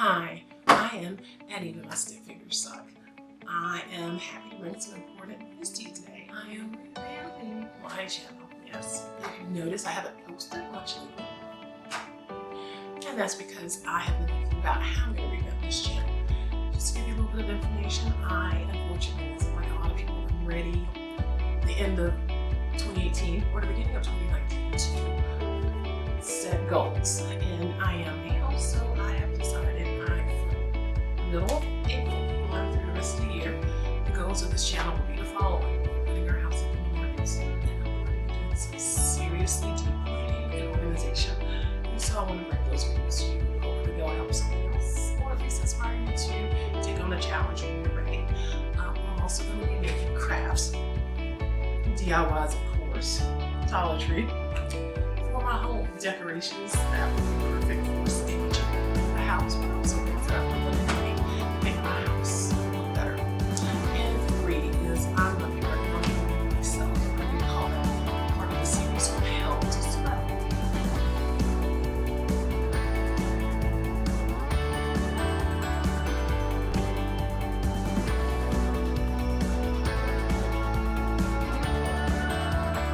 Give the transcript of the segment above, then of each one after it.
Hi, I am Eddie with My Stick Figures Suck. I am happy to bring some important news to you today. I am revamping my channel. Yes, if you notice, I haven't posted much lately. And that's because I have been thinking about how I'm going to revamp this channel. Just to give you a little bit of information, I unfortunately wasn't like a lot of people I'm ready the end of 2018 or the beginning of 2019 to set goals. And I am now, so I have decided middle of April on through the rest of the year, the goals of this channel will be the following: putting our house up in the markets, and I'm going to be doing some seriously deep cleaning and organization. And so I want to bring those videos to you. Hopefully they'll help someone else, or at least inspire you to take on a challenge when you're ready. I'm also going to be making crafts, DIYs of course, Dollar Tree, for my home decorations that would be perfect for staging the house, but also things that I'm going to make my house look better. And 3 is I'm going to be working on doing myself. I'm going to call that part of the series from Hell to Swell.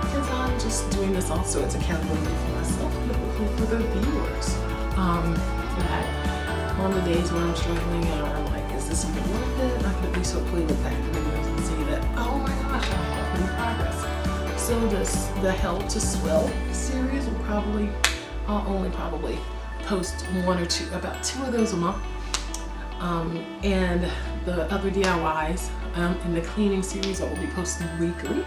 Because I'm just doing this also as accountability for myself, but hopefully for the viewers. That on the days when I'm struggling and I'm like, is this even worth it? I can at least hopefully look back at the videos and see that, oh my gosh, I have made progress. So the Hell to Swell series will probably, I'll only probably post 1 or 2, about 2 of those a month. And the other DIYs in the cleaning series I will be posting weekly.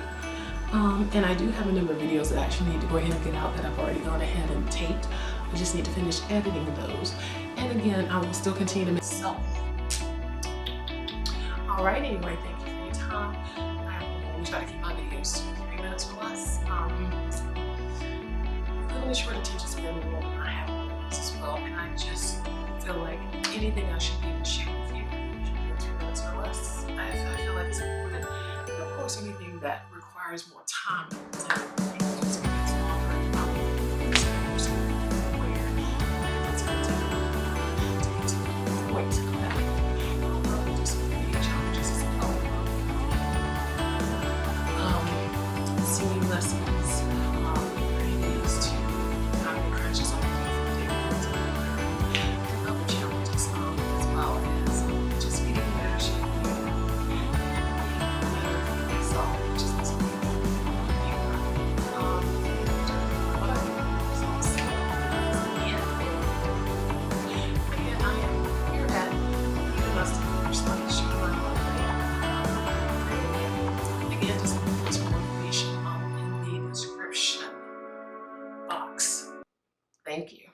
And I do have a number of videos that I actually need to go ahead and get out that I've already gone ahead and taped. I just need to finish editing those. And again, I will still continue to make self. Alright, anyway, thank you for your time. I always try to keep my videos to 3 minutes or less. Little short attention span rule, I have videos as well, and I just feel like anything I should be able to share with you should be in 3 minutes or less. I feel like it's important. And of course, anything that requires more time, singing lessons, ways to not make crunches on and other challenges, as well as just getting in better shape and being better for myself, which is also I am here at the Must Have Your Study Show. Again, just more information in the description box. Thank you.